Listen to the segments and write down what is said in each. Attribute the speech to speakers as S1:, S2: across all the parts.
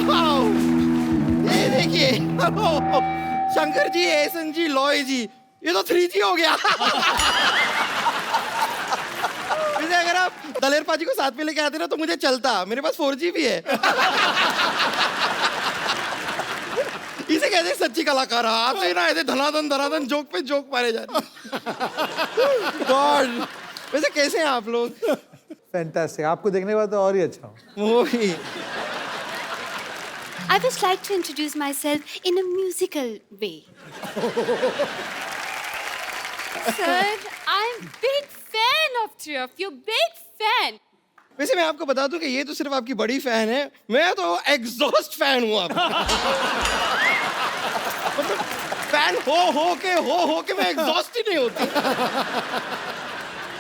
S1: Wow! ये देखिए, शंकर जी, एहसन जी, लॉय जी, ये तो 3G हो गया। वैसे अगर आप दलेर पाजी को साथ में लेके आते ना तो मुझे चलता, मेरे पास 4G भी है। इसे कहते हैं सच्ची कलाकार। आप तो ना ऐसे धनाधन धनाधन जोक पे जोक मारे जा रहे। गॉड, वैसे कैसे हैं आप लोग?
S2: फैंटास्टिक, आपको देखने के बाद तो और ही अच्छा हूँ।
S1: वो ही।
S3: I would like to introduce myself in a musical way. Sir, I'm big fan of three of you, big fan.
S1: वैसे मैं आपको बता दूं कि ये तो सिर्फ आपकी बड़ी फैन है, मैं तो एग्जॉस्ट फैन हूँ आप। मतलब फैन हो के मैं एग्जॉस्ट ही नहीं होती।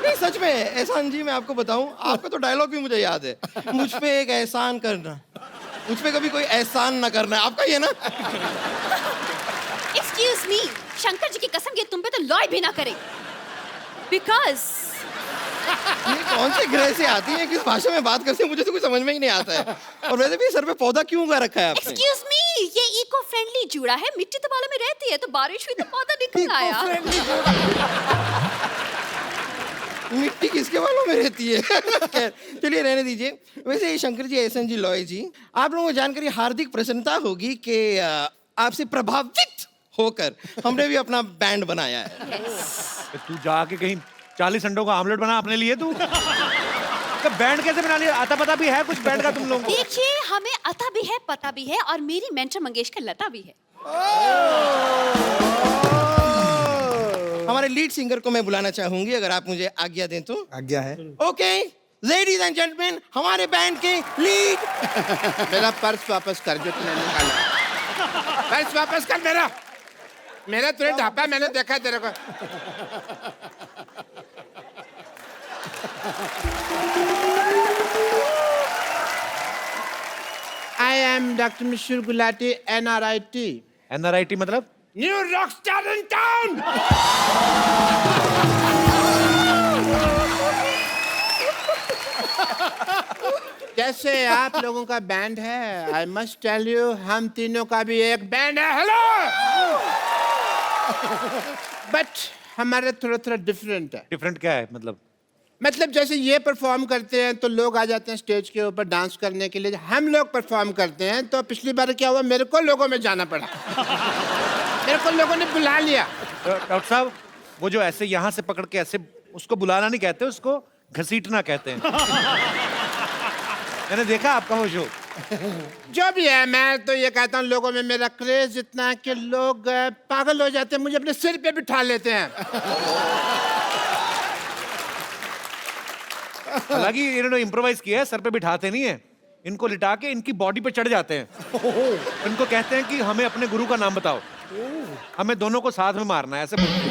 S1: नहीं सच में एहसान जी, मैं आपको बताऊं, आपका तो डायलॉग भी मुझे याद है, मुझ पे एक एहसान करना, मुझ पे कभी कोई एहसान ना करना, आपका ये ना?
S3: Excuse me, शंकर जी की कसम ये तुम पे तो लॉय भी ना करे। Because
S1: ये कौन से ग्रह से आती है, किस भाषा में बात करते हैं, मुझे तो कुछ समझ में ही नहीं आता है। और वैसे भी सर पे पौधा क्यों उगा रखा है आपने?
S3: Excuse me, ये इको फ्रेंडली जूड़ा है, मिट्टी तो बालों में रहती है, तो बारिश हुई तो पौधा निकल आया।
S1: मिट्टी किसके बालों में रहती है? खैर, चलिए रहने दीजिए। वैसे ये शंकर जी, एहसन जी, लॉय जी, आप लोगों को जानकर हार्दिक प्रसन्नता होगी कि आपसे प्रभावित होकर हमने भी अपना बैंड बनाया है।
S4: तू जाके कहीं 40 अंडों का आमलेट बना अपने लिए तू। तो बैंड कैसे बना लिया? आता पता भी है कुछ बैंड का तुम लोगों को?
S3: देखिए, हमें अता भी है, पता भी है, और मेरी मेंटर मंगेशकर लता भी है।
S1: हमारे लीड सिंगर को मैं बुलाना चाहूंगी, अगर आप मुझे आज्ञा दें तो।
S2: आज्ञा है।
S1: ओके, लेडीज एंड जेंटलमैन, हमारे बैंड के लीड।
S5: मेरा पर्स वापस कर जो तूने निकाला। पर्स वापस कर मेरा। मेरा तुझे ढापा, मैंने देखा तेरे को। I am Dr. Mishur Gulati, NRIT.
S4: NRIT मतलब?
S5: New rockstar in town. जैसे आप लोगों का बैंड है, I must tell you, हम तीनों का भी एक बैंड है। हेलो। बट हमारा थोड़ा डिफरेंट है।
S4: डिफरेंट क्या है मतलब?
S5: मतलब जैसे ये परफॉर्म करते हैं तो लोग आ जाते हैं स्टेज के ऊपर डांस करने के लिए, हम लोग परफॉर्म करते हैं तो पिछली बार क्या हुआ, मेरे को लोगों में जाना पड़ा। मेरे को लोगों ने बुला लिया।
S4: डॉक्टर साहब, वो जो ऐसे यहाँ से पकड़ के ऐसे, उसको बुलाना नहीं कहते, उसको घसीटना कहते हैं। मैंने देखा आपका वो शो।
S5: जो भी है, मैं तो ये कहता हूँ लोगों में मेरा क्रेज इतना है कि लोग पागल हो जाते हैं, मुझे अपने सिर पे बिठा लेते हैं।
S4: हालांकि इन्होंने इम्प्रोवाइज किया है, सर पे बिठाते नहीं है, इनको लिटा के इनकी बॉडी पे चढ़ जाते हैं। इनको कहते हैं कि हमें अपने गुरु का नाम बताओ, हमें दोनों को साथ में मारना है, ऐसे बोलते हैं।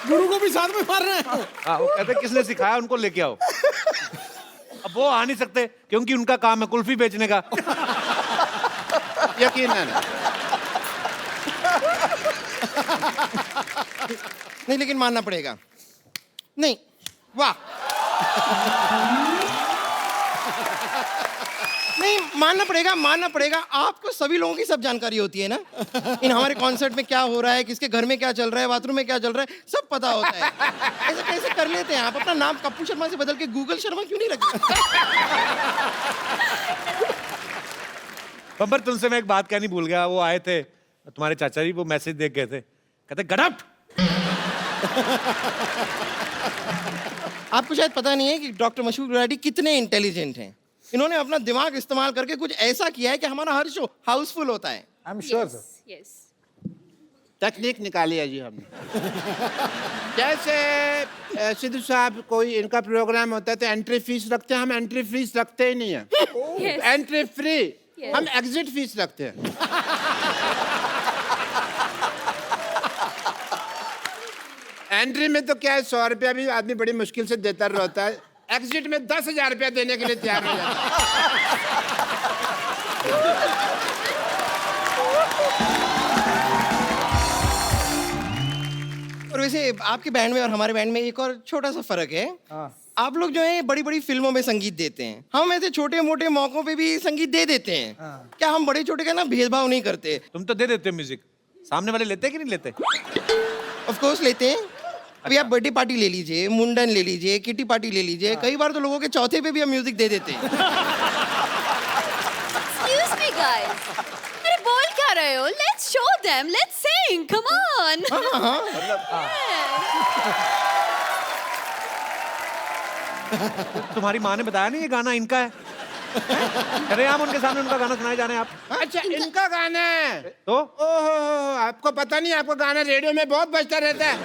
S2: गुरु को भी साथ में मार रहे हैं।
S4: हाँ, वो कहते हैं किसने सिखाया, उनको लेके आओ। अब वो आ नहीं सकते क्योंकि उनका काम है कुल्फी बेचने का।
S5: यकीनन।
S1: नहीं लेकिन मानना पड़ेगा। नहीं, वाह। नहीं, मानना पड़ेगा। आपको सभी लोगों की सब जानकारी होती है ना, इन हमारे कॉन्सर्ट में क्या हो रहा है, किसके घर में क्या चल रहा है, बाथरूम में क्या चल रहा है, सब पता होता है। ऐसे कैसे कर लेते हैं आप? अपना नाम कप्पू शर्मा से बदल के गूगल शर्मा क्यों नहीं रखते?
S4: बब्बर, तुमसे मैं एक बात कहनी भूल गया। वो आए थे तुम्हारे चाचा जी, वो मैसेज देख गए थे, कहते गडप।
S1: आपको शायद पता नहीं है कि डॉक्टर मशहूर गुलाटी कितने इंटेलिजेंट हैं। इन्होंने अपना दिमाग इस्तेमाल करके कुछ ऐसा किया है कि हमारा हर शो हाउसफुल होता है।
S2: I am sure sir.
S3: Yes.
S5: तकनीक निकाली है जी हमने। जैसे सिद्धू साहब, कोई इनका प्रोग्राम होता है तो एंट्री फीस रखते हैं, हम एंट्री फीस रखते ही नहीं है।
S3: Yes.
S5: Entry free,
S3: Yes.
S5: हम एग्जिट फीस रखते हैं। एंट्री में तो क्या है, 100 रुपया भी आदमी बड़ी मुश्किल से देता रहता है, एग्जिट में 10,000 रुपया देने के लिए तैयार हो जाता है।
S1: और वैसे आपके बैंड में और हमारे बैंड में एक और छोटा सा फर्क है।
S2: हाँ।
S1: आप लोग जो है बड़ी बड़ी फिल्मों में संगीत देते हैं, हम ऐसे छोटे मोटे मौकों पे भी संगीत दे देते हैं। क्या हम बड़े छोटे का ना भेदभाव नहीं करते?
S4: तुम तो दे देते हो म्यूजिक, सामने वाले लेते कि नहीं लेते?
S1: ऑफ कोर्स लेते हैं। अभी आप बर्थडे पार्टी ले लीजिए, मुंडन ले लीजिए, किटी पार्टी ले लीजिए, कई बार तो लोगों के चौथे पे भी हम म्यूजिक दे देते हैं।
S3: Excuse me, guys. अरे बोल क्या रहे हो? Let's show them. Let's sing. Come on.
S4: तुम्हारी माँ ने बताया नहीं ये गाना इनका है? अरे आप उनके सामने उनका गाना सुनाए जा रहे हैं आप।
S5: अच्छा इनका गाना है
S4: तो
S5: ओहो, आपको पता नहीं, आपका गाना रेडियो में बहुत बजता रहता है।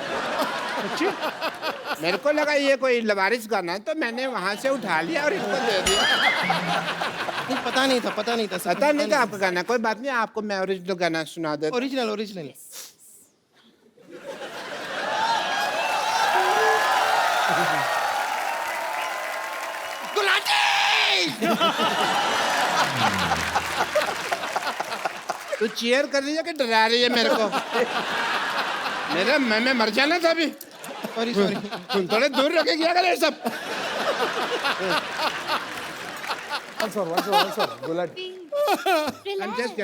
S5: मेरे को लगा ये कोई लवारिस गाना है, तो मैंने वहां से उठा लिया और इनको दे दिया।
S1: नहीं, पता नहीं था सर,
S5: पता नहीं था आपका गाना। कोई बात नहीं, आपको मैं ओरिजिनल गाना सुना देता हूं।
S1: ओरिजिनल
S5: तू चीयर कर रही है कि डरा रही है मेरे को? मेरे मैं मर जाना था अभी।
S1: सॉरी
S5: तुम थोड़े दूर रखे क्या करे सब।
S2: One sir. Gulati.
S5: I'm just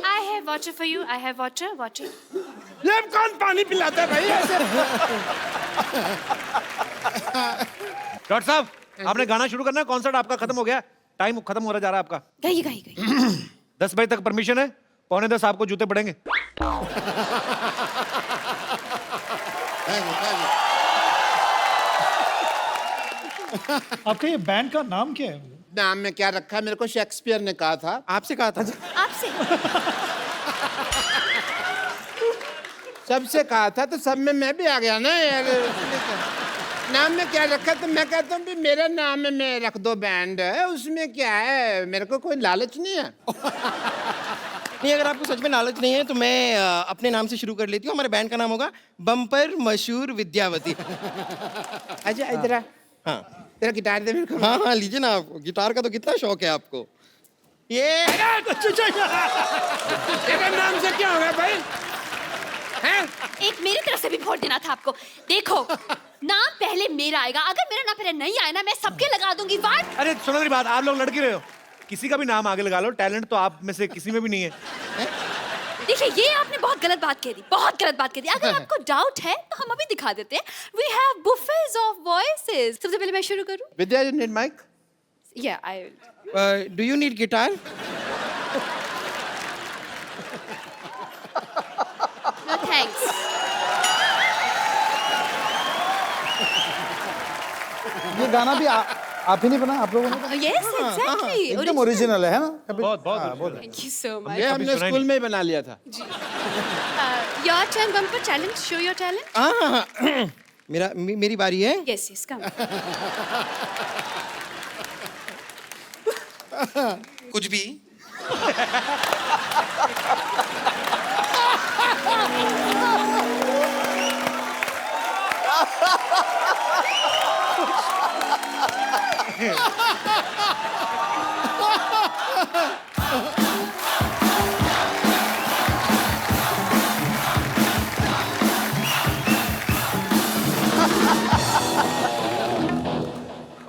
S3: I have water for you. I have water.
S5: ये कौन पानी पिलाता है भाई ऐसे?
S4: डॉक्टर साहब आपने गाना शुरू करना है, कॉन्सर्ट आपका खत्म हो गया, टाइम खत्म हो रहा जा रहा है आपका।
S3: गाइए.
S4: 10 बजे तक परमिशन है, 9:45 आपको जूते पड़ेंगे।
S2: आपका ये बैंड का नाम क्या है?
S5: नाम में क्या रखा है? मेरे को शेक्सपियर ने कहा था।
S1: आपसे कहा था।
S3: आपसे.
S5: सबसे कहा था तो सब में मैं भी आ गया ना यार। नाम में क्या रखा? तो मैं कहता हूँ भी मेरा नाम में रख दो बैंड है, उसमें क्या है? मेरे को कोई लालच नहीं है।
S1: नहीं, अगर आपको सच में लालच नहीं है तो मैं अपने नाम से शुरू कर लेती हूँ। हमारे बैंड का नाम होगा बम्पर मशहूर विद्यावती।
S5: अच्छा इधर आ।
S1: हाँ
S5: तेरा गिटार दे मेरे को।
S1: हाँ लीजिए ना, आप गिटार का तो कितना शौक है आपको। ये
S5: तेरे नाम से क्या होगा भाई? हैं?
S3: एक मेरी तरफ से भी वोट देना था आपको. देखो, नाम पहले मेरा आएगा. अगर मेरा नाम पहले नहीं आया ना, मैं सबके लगा दूंगी. वाट?
S4: अरे सुनो मेरी बात, आप लोग लड़की रहे हो, किसी का भी नाम आगे लगा लो, टैलेंट तो आप में से किसी में भी नहीं है।
S3: देखिए, ये आपने बहुत गलत बात कह दी, बहुत गलत बात कह दी. अगर आपको डाउट है तो हम अभी दिखा देते हैं. We have buffets of voices. सबसे पहले मैं शुरू करूं?
S5: Vidya, you need mic?
S3: या I
S1: do you need guitar?
S3: No thanks.
S2: ये गाना भी आप ही नहीं बना, आप लोगों ने?
S3: Yes, exactly.
S2: एकदम ओरिजिनल है ना?
S4: बहुत
S3: थैंक यू सो मच.
S5: ये हमने
S4: सुनाई
S5: स्कूल में ही बना लिया था।
S3: Your turn bumper challenge. Show your talent.
S1: हाँ मेरी बारी है।
S3: Yes yes, come.
S1: कुछ भी।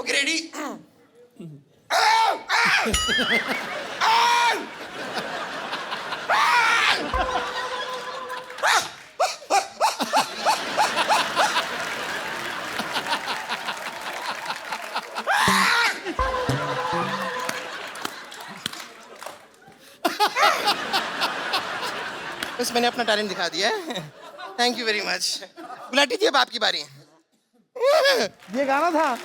S1: Okay ready. बस मैंने अपना टैलेंट दिखा दिया है। Thank you very much. Gulati ji, अब आपकी बारी है।
S2: ये गाना था।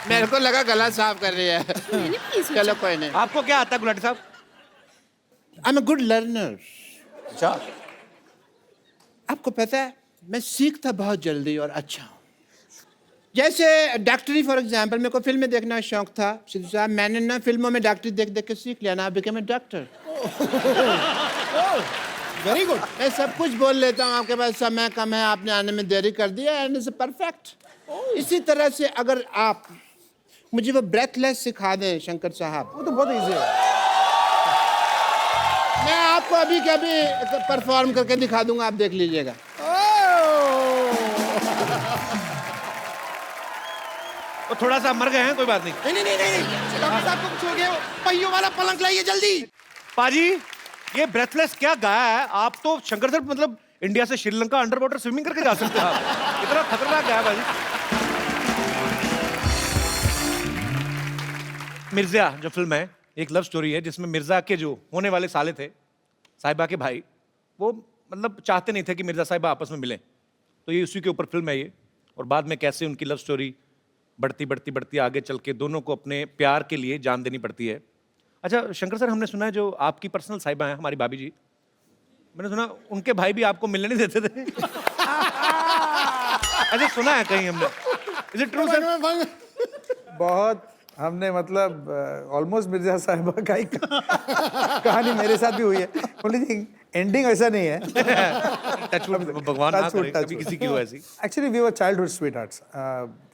S5: मेरे को लगा गला साफ कर रही है। चलो कोई नहीं।
S4: आपको क्या आता है गुलाटी साहब?
S5: I am a good learner.
S2: अच्छा,
S5: आपको पता है मैं सीखता बहुत जल्दी और अच्छा हूँ। जैसे डॉक्टरी फॉर एग्जाम्पल, मेरे को फिल्में देखने का शौक था। सिद्धू साहब, मैंने ना फिल्मों में डॉक्टरी देख देख के सीख लिया ना, became a doctor.
S2: Very good.
S5: मैं सब कुछ बोल लेता हूँ, आपके पास समय कम है, आपने आने में देरी कर दिया, एंड इट्स परफेक्ट। इसी तरह से अगर आप मुझे वो ब्रेथलेस सिखा दें शंकर साहब,
S2: वो तो बहुत इजी है।
S5: मैं आपको अभी के अभी परफॉर्म करके दिखा दूंगा, आप देख लीजिएगा।
S4: वो थोड़ा सा मर गए हैं, कोई बात नहीं।
S1: नहीं नहीं नहीं नहीं डॉक्टर साहब को कुछ हो गया, पहियों वाला पलंग लाइए जल्दी।
S4: पाजी ये ब्रेथलेस क्या गाया है? आप तो शंकर सर मतलब इंडिया से श्रीलंका अंडर वाटर स्विमिंग करके जा सकते हैं आप। इतना खतरनाक गाया भाजी। मिर्जा जो फिल्म है एक लव स्टोरी है जिसमें मिर्जा के जो होने वाले साले थे साहिबा के भाई, वो मतलब चाहते नहीं थे कि मिर्जा साहिबा आपस में मिलें, तो ये उसी के ऊपर फिल्म है ये। और बाद में कैसे उनकी लव स्टोरी बढ़ती बढ़ती बढ़ती आगे चल के दोनों को अपने प्यार के लिए जान देनी पड़ती है। अच्छा शंकर सर, हमने सुना है जो आपकी पर्सनल साहिबा हैं हमारी भाभी जी, मैंने सुना उनके भाई भी आपको मिलने नहीं देते थे। ऐसे सुना है कहीं हमने, इज इट ट्रू सर?
S6: बहुत हमने मतलब ऑलमोस्ट मिर्जा साहिबा का ही कहानी मेरे साथ भी हुई है। ओनली थिंग एंडिंग ऐसा नहीं है।
S4: भगवान ना करे कभी किसी की हो ऐसी।
S6: Actually we were childhood sweethearts.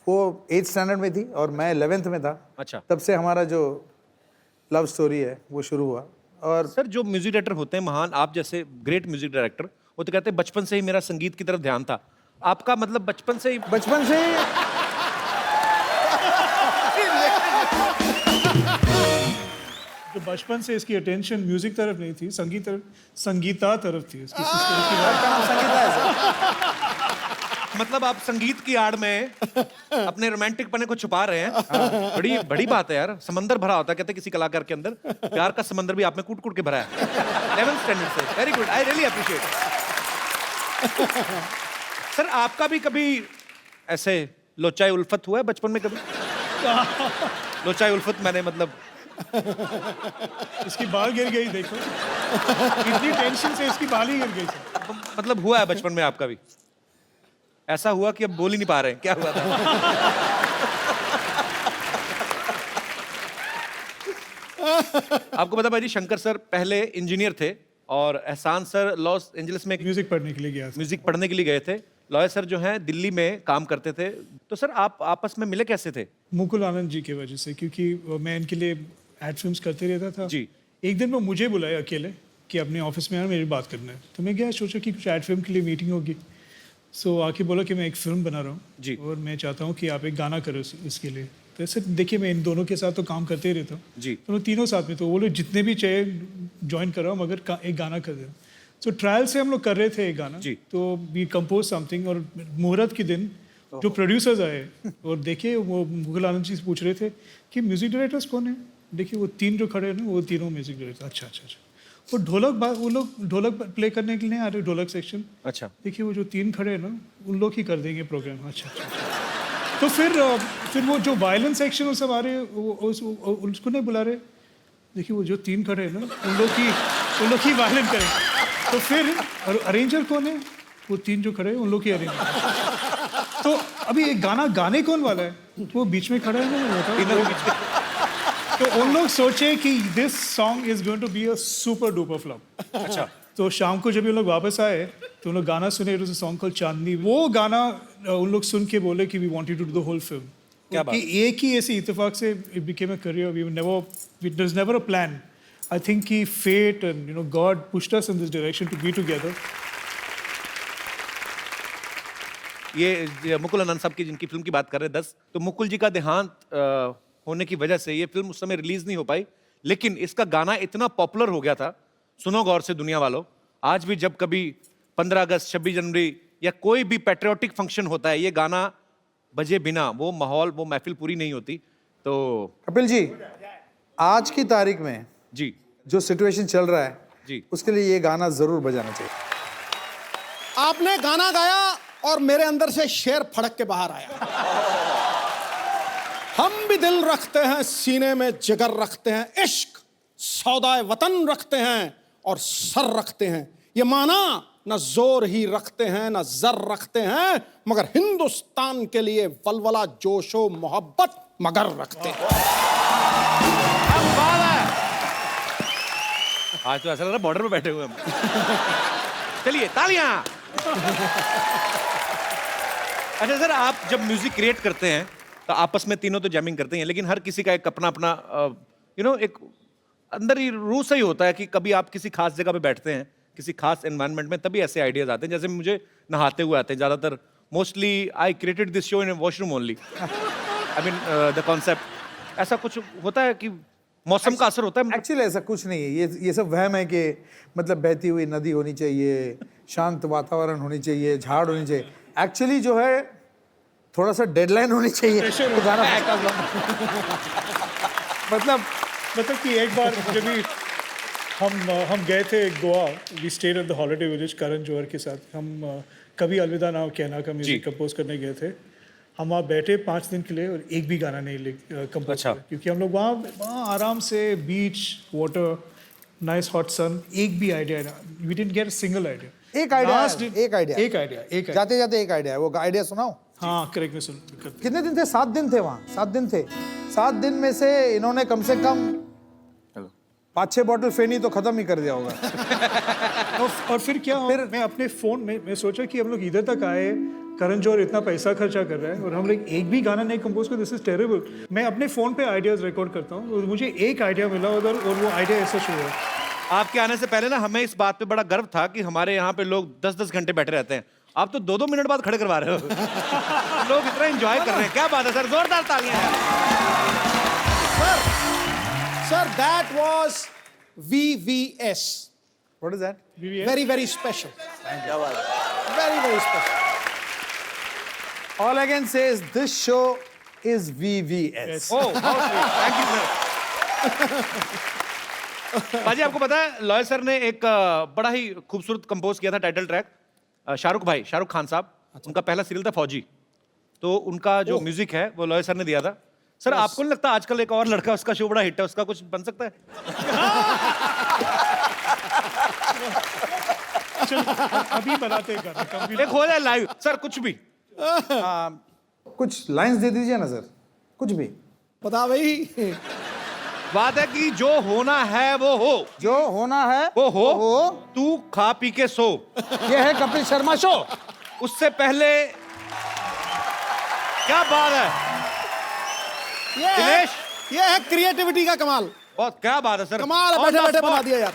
S6: वो 8th स्टैंडर्ड में थी और मैं 11th में था।
S4: अच्छा।
S6: तब से हमारा जो लव स्टोरी है वो शुरू हुआ। और
S4: सर जो म्यूजिक डायरेक्टर होते हैं महान, आप जैसे ग्रेट म्यूजिक डायरेक्टर, वो तो कहते हैं बचपन से ही मेरा संगीत की तरफ ध्यान था। आपका मतलब बचपन से ही
S7: जो बचपन से इसकी अटेंशन म्यूजिक तरफ नहीं थी, संगीता तरफ थी इसकी।
S6: संगीता है सर।
S4: मतलब आप संगीत की आड़ में अपने रोमांटिक पने को छुपा रहे हैं। बड़ी बड़ी बात है यार, समंदर भरा होता है कहते हैं किसी कलाकार के अंदर, प्यार का समंदर भी आप में कूट कूट के भरा है। 11th स्टैंडर्ड से, very good, I really appreciate. Sir आपका भी कभी ऐसे लोचाई उल्फत हुआ है बचपन में कभी? लोचाई उल्फत मैंने मतलब
S7: इसकी बाल गिर गई, देखो इतनी टेंशन से इसकी बाल ही गिर गई सर।
S4: मतलब हुआ है बचपन में आपका भी? ऐसा हुआ कि अब बोल ही नहीं पा रहे हैं, क्या हुआ था? आपको पता भाई जी, शंकर सर पहले इंजीनियर थे और एहसान सर लॉस एंजलिस में
S7: म्यूजिक पढ़ने के लिए गया था।
S4: म्यूजिक पढ़ने के लिए गए थे। लॉयर सर जो हैं दिल्ली में काम करते थे। तो सर आप आपस में मिले कैसे थे?
S7: मुकुल आनंद जी की वजह से, क्योंकि मैं इनके लिए एड फिल्म्स करते रहता था
S4: जी।
S7: एक दिन वो मुझे बुलाया अकेले कि अपने ऑफिस में यार मेरी बात करना है। तो मैं गया, सोचा कि कुछ एड फिल्म के लिए मीटिंग होगी। सो आके बोला कि मैं एक फिल्म बना रहा
S4: जी।
S7: हूँ और मैं चाहता हूँ कि आप एक गाना करो इसके लिए। तो ऐसे देखिए मैं इन दोनों के साथ तो काम करते ही रहता हूँ
S4: जी।
S7: तो वो तीनों साथ में, तो वो लोग जितने भी चाहिए ज्वाइन कर रहा हूँ, मगर एक गाना कर दे। सो ट्रायल से हम लोग कर रहे थे एक गाना
S4: जी।
S7: तो वी कंपोज समथिंग, और मुहूर्त के दिन जो प्रोड्यूसर्स आए और देखिए वो मुकुल आनंद जी से पूछ रहे थे कि म्यूजिक डायरेक्टर्स कौन है। देखिए वो तीन जो खड़े हैं ना, वो तीनों म्यूजिक डायरेक्टर। अच्छा अच्छा अच्छा। वो वो लोग ढोलक प्ले करने के लिए आ रहे, ढोलक सेक्शन।
S4: अच्छा।
S7: देखिए वो जो तीन खड़े हैं ना, उन लोग ही कर देंगे प्रोग्राम। अच्छा अच्छा। तो फिर वो जो वायलेंस सेक्शन वो सब आ रहे हैं, उसको नहीं बुला रहे। देखिए वो जो तीन खड़े हैं ना, उन लोग ही वायलेंट करें। तो फिर अरेंजर कौन है? वो तीन जो खड़े हैं उन लोग ही अरेंजर। तो अभी एक गाना गाने कौन वाला है? वो बीच में खड़ा है ना, तो उन लोग सोचे कि this song is going to be a super duper flop.
S4: अच्छा।
S7: तो शाम को जब ये लोग वापस आए तो उन लोग गाना सुने, it was a song called Chandni. वो गाना उन लोग सुन के बोले कि we wanted to do the whole film.
S4: क्या बात?
S7: कि एक ही ऐसी इत्तेफाक से it became a career. There was never a plan. I think कि fate and god pushed us in this direction to be together.
S4: ये मुकुल आनंद साहब की जिनकी फिल्म की बात कर रहे हैं 10, तो मुकुल जी का देहांत होने की वजह से ये फिल्म उस समय रिलीज नहीं हो पाई, लेकिन इसका गाना इतना पॉपुलर हो गया था। सुनो गौर से दुनिया वालों, आज भी जब कभी 15 अगस्त 26 जनवरी या कोई भी पैट्रियोटिक फंक्शन होता है, ये गाना बजे बिना वो माहौल, वो महफिल पूरी नहीं होती। तो
S6: कपिल जी, आज की तारीख में
S4: जी
S6: जो सिचुएशन चल रहा है
S4: जी,
S6: उसके लिए ये गाना जरूर बजाना चाहिए।
S2: आपने गाना गाया और मेरे अंदर से शेर फड़क के बाहर आया। हम भी दिल रखते हैं, सीने में जिगर रखते हैं, इश्क सौदाए वतन रखते हैं और सर रखते हैं। ये माना न जोर ही रखते हैं न जर रखते हैं, मगर हिंदुस्तान के लिए वलवला जोशो मोहब्बत मगर रखते हैं।
S4: आज तो ऐसा लग रहा है बॉर्डर पे बैठे हुए हम। चलिए तालियां। अच्छा सर, आप जब म्यूजिक क्रिएट करते हैं तो आपस में तीनों तो जैमिंग करते हैं, लेकिन हर किसी का एक अपना अपना एक अंदर ही रूह से ही होता है कि कभी आप किसी खास जगह पे बैठते हैं, किसी खास एनवायरनमेंट में, तभी ऐसे आइडियाज आते हैं। जैसे मुझे नहाते हुए आते हैं ज्यादातर। Mostly I created this show in washroom only. I mean the concept ऐसा कुछ होता है कि मौसम का असर होता है।
S6: एक्चुअली ऐसा कुछ नहीं है, ये सब वहम है कि मतलब बहती हुई नदी होनी चाहिए, शांत वातावरण होनी चाहिए, झाड़ होनी चाहिए। एक्चुअली जो है थोड़ा सा डेडलाइन होनी चाहिए तो गाना मतलब
S7: कि एक बार जब भी हम गए थे Goa, we stayed at the holiday village Karan Johar के साथ। हम कभी अलविदा ना कहना का म्यूजिक कंपोज करने गए थे। हम वहाँ बैठे 5 दिन के लिए और एक भी गाना नहीं कंपोज
S4: अच्छा।
S7: किया, क्योंकि हम लोग वहाँ आराम से beach, water, nice hot sun, एक भी आइडिया ना, we didn't get a single idea.
S6: एक आइडिया
S7: एक आइडिया
S6: जाते जाते एक आइडिया है, वो आइडिया सुनाओ।
S7: हाँ करेक्ट, मैं सुन
S6: कितने दिन थे? 7 दिन थे वहाँ, 7 दिन थे। 7 दिन में से इन्होंने कम से कम 5-6 बॉटल फेनी तो खत्म ही कर दिया होगा।
S7: और फिर क्या, मैं अपने फोन में मैं सोचा कि हम लोग इधर तक आए, करण जौहर इतना पैसा खर्चा कर रहा है और हम लोग एक भी गाना नहीं कंपोज कर, दिस इज टेरेबल। मैं अपने फोन पे आइडियाज रिकॉर्ड करता हूँ और मुझे एक आइडिया मिला उधर, और वो आइडिया ऐसा शुरू हुआ।
S4: आपके आने से पहले ना हमें इस बात पे बड़ा गर्व था कि हमारे यहाँ पे लोग 10-10 घंटे बैठे रहते हैं। आप तो 2-2 मिनट बाद खड़े करवा रहे हो। लोग इतना एंजॉय कर रहे हैं, क्या बात है सर, जोरदार तालियां।
S2: Sir that was VVS,
S6: What is that?
S2: very very special, very very special.
S6: All I can say is this show is VVS.
S4: Oh thank you sir. बाजी, आपको पता है लॉय सर ने एक बड़ा ही खूबसूरत कंपोज किया था टाइटल ट्रैक, शाहरुख खान साहब। उनका पहला सीरियल था फौजी, तो उनका जो म्यूजिक है वो लॉय सर ने दिया था। सर आपको नहीं लगता आजकल एक और लड़का, उसका शो बड़ा हिट है, उसका कुछ बन सकता है?
S7: अभी बनाते हैं गाना, कभी
S4: एक हो जाए लाइव सर, कुछ भी।
S6: कुछ लाइंस दे दीजिए ना सर, कुछ भी।
S2: बता भाई,
S4: बात है कि जो होना है वो हो,
S6: जो होना है
S4: वो हो, तू खा पी के सो।
S6: ये है कपिल शर्मा शो।
S4: उससे पहले क्या बात है दिनेश,
S2: ये है क्रिएटिविटी का कमाल।
S4: बहुत क्या बात है सर,
S2: कमाल है, बैठे बैठे बना दिया यार।